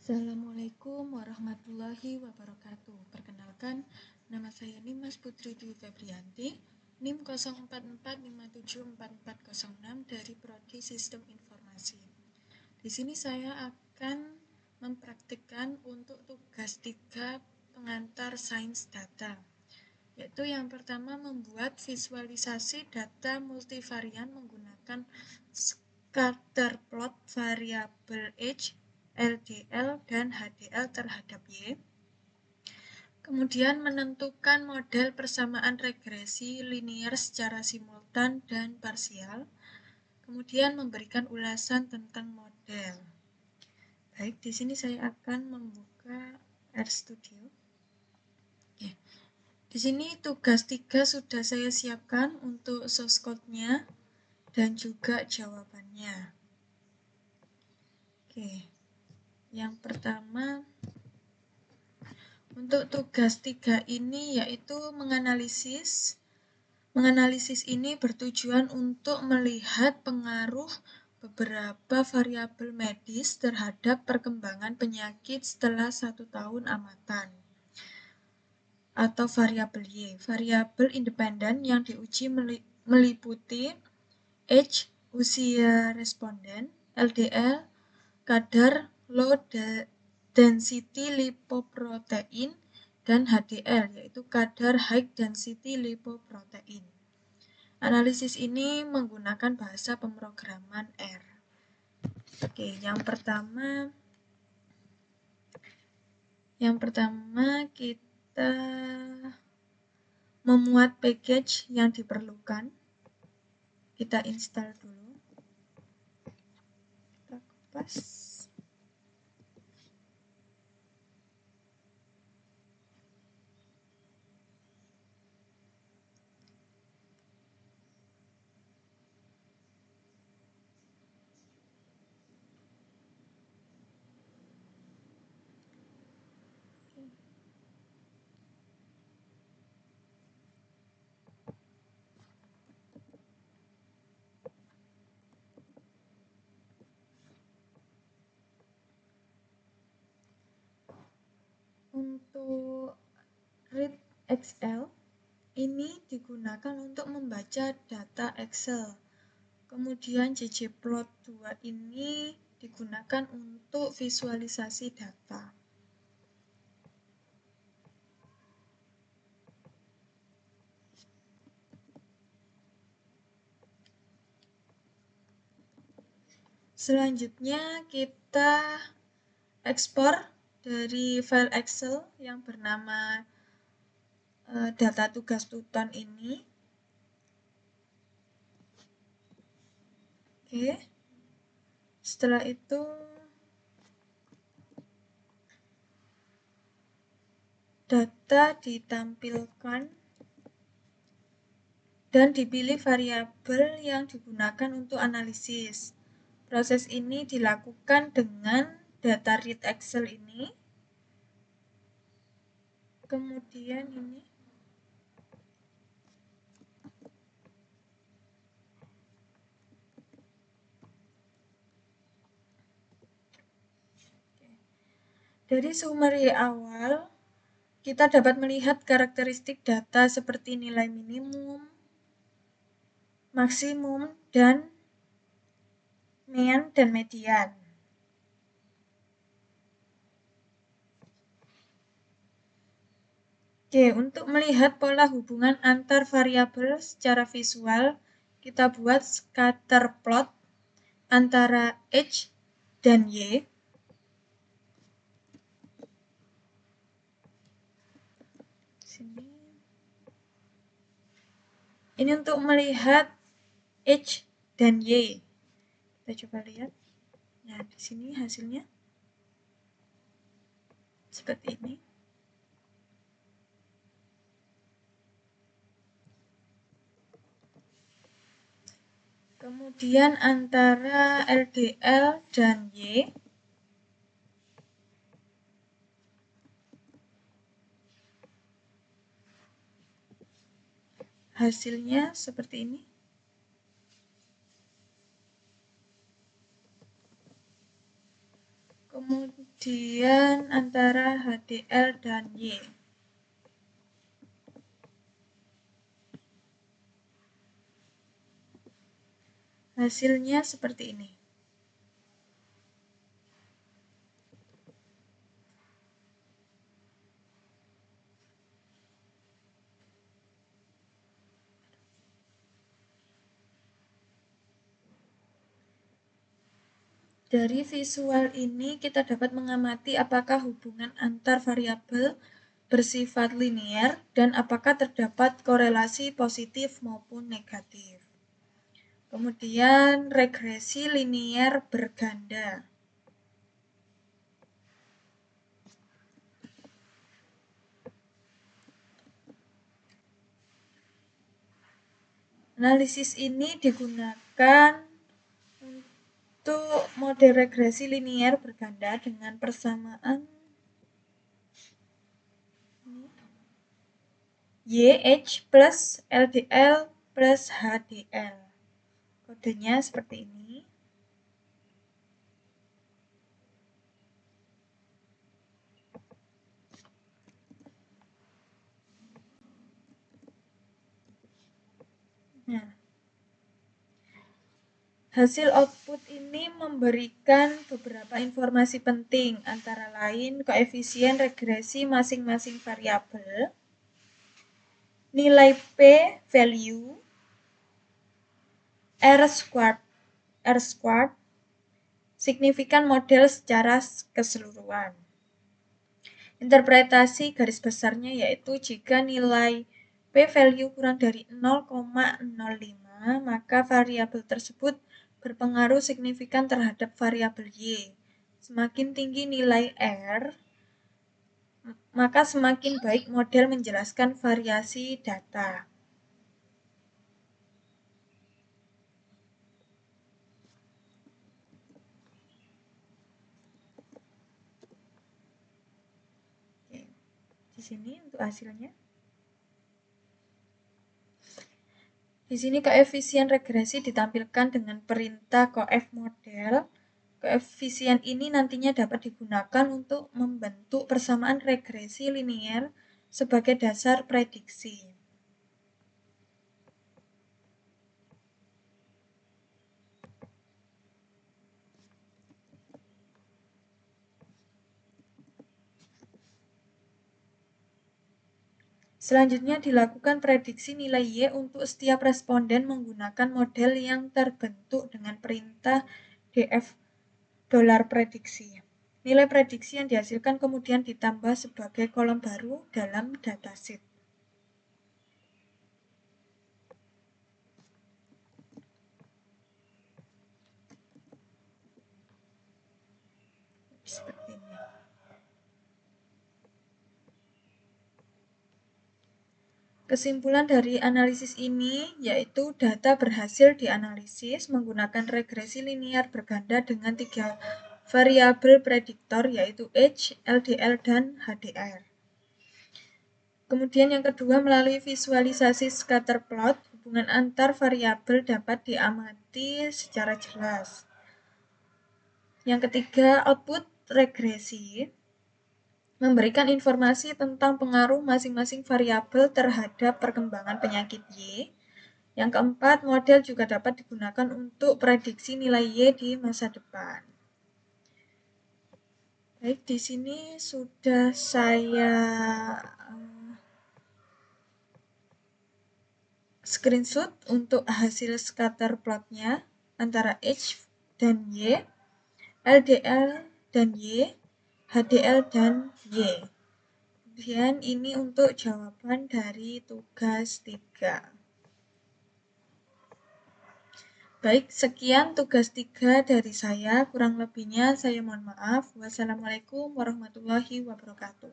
Assalamualaikum warahmatullahi wabarakatuh. Perkenalkan, nama saya Nimas Putri Dwi Febrianti, NIM 0445744406 dari Prodi Sistem Informasi. Di sini saya akan mempraktikkan untuk tugas 3 pengantar sains data, yaitu yang pertama membuat visualisasi data multivarian menggunakan scatter plot variabel H, LDL, dan HDL terhadap Y. Kemudian menentukan model persamaan regresi linear secara simultan dan parsial. Kemudian memberikan ulasan tentang model. Baik, di sini saya akan membuka RStudio. Oke. Di sini tugas 3 sudah saya siapkan untuk source code-nya dan juga jawabannya. Oke. Yang pertama, untuk tugas 3 ini yaitu menganalisis. Menganalisis ini bertujuan untuk melihat pengaruh beberapa variabel medis terhadap perkembangan penyakit setelah 1 tahun amatan. Atau variabel Y. Variabel independen yang diuji meliputi H, usia responden, LDL, kadar low density lipoprotein, dan HDL, yaitu kadar high density lipoprotein. Analisis ini menggunakan bahasa pemrograman R. Oke, yang pertama kita memuat package yang diperlukan. Kita install dulu. Kita kopas. Untuk read Excel ini digunakan untuk membaca data Excel. Kemudian ggplot2 ini digunakan untuk visualisasi data. Selanjutnya kita ekspor dari file Excel yang bernama data tugas tuton ini. Oke. Setelah itu data ditampilkan dan dipilih variabel yang digunakan untuk analisis. Proses ini dilakukan dengan data read Excel ini. Kemudian ini dari summary awal kita dapat melihat karakteristik data seperti nilai minimum, maksimum, dan mean dan median. Oke, untuk melihat pola hubungan antar variabel secara visual, kita buat scatter plot antara H dan Y. Sini. Ini untuk melihat H dan Y. Kita coba lihat. Nah, di sini hasilnya seperti ini. Kemudian antara LDL dan Y, hasilnya seperti ini. Kemudian kemudian antara HDL dan Y. Hasilnya seperti ini. Dari visual ini kita dapat mengamati apakah hubungan antar variabel bersifat linier dan apakah terdapat korelasi positif maupun negatif. Kemudian regresi linier berganda. Analisis ini digunakan untuk model regresi linier berganda dengan persamaan YH plus LDL plus HDL. Kodenya seperti ini. Nah, hasil output ini memberikan beberapa informasi penting, antara lain koefisien regresi masing-masing variabel, nilai P value, R squared, signifikan model secara keseluruhan. Interpretasi garis besarnya yaitu jika nilai P value kurang dari 0,05, maka variabel tersebut berpengaruh signifikan terhadap variabel Y. Semakin tinggi nilai R, maka semakin baik model menjelaskan variasi data. Oke. Di sini untuk hasilnya. Di sini koefisien regresi ditampilkan dengan perintah coef model. Koefisien ini nantinya dapat digunakan untuk membentuk persamaan regresi linier sebagai dasar prediksi. Selanjutnya dilakukan prediksi nilai Y untuk setiap responden menggunakan model yang terbentuk dengan perintah df $prediksi. Nilai prediksi yang dihasilkan kemudian ditambah sebagai kolom baru dalam datasheet. Seperti ini. Kesimpulan dari analisis ini yaitu data berhasil dianalisis menggunakan regresi linier berganda dengan 3 variabel prediktor yaitu H, LDL, dan HDR. Kemudian yang kedua, melalui visualisasi scatter plot, hubungan antar variabel dapat diamati secara jelas. Yang ketiga, output regresi memberikan informasi tentang pengaruh masing-masing variabel terhadap perkembangan penyakit Y. Yang keempat, model juga dapat digunakan untuk prediksi nilai Y di masa depan. Baik, di sini sudah saya screenshot untuk hasil scatter plotnya antara H dan Y, LDL dan Y, HDL dan Y. Kemudian ini untuk jawaban dari tugas 3. Baik, sekian tugas 3 dari saya. Kurang lebihnya saya mohon maaf. Wassalamualaikum warahmatullahi wabarakatuh.